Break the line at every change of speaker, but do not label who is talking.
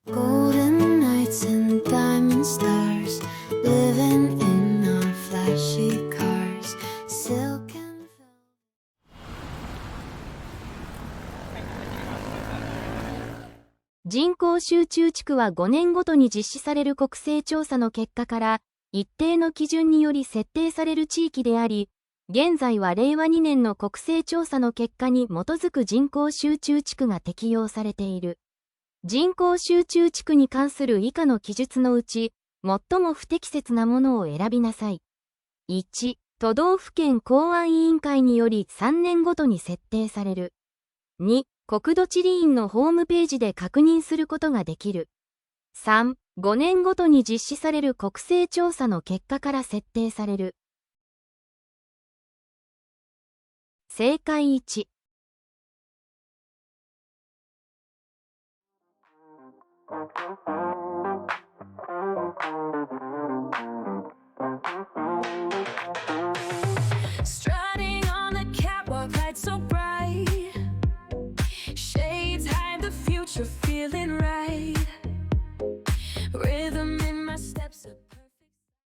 Golden nights and diamond stars, living in our flashy cars, silk and
人口集中地区は5年ごとに実施される国勢調査の結果から一定の基準により設定される地域であり、現在は令和2年の国勢調査の結果に基づく人口集中地区が適用されている。人口集中地区に関する以下の記述のうち、最も不適切なものを選びなさい。1、都道府県公安委員会により3年ごとに設定される。2、国土地理院のホームページで確認することができる。3、5年ごとに実施される国勢調査の結果から設定される。正解1。
Strutting on the catwalk, lights so bright. Shades hide the future, feeling right.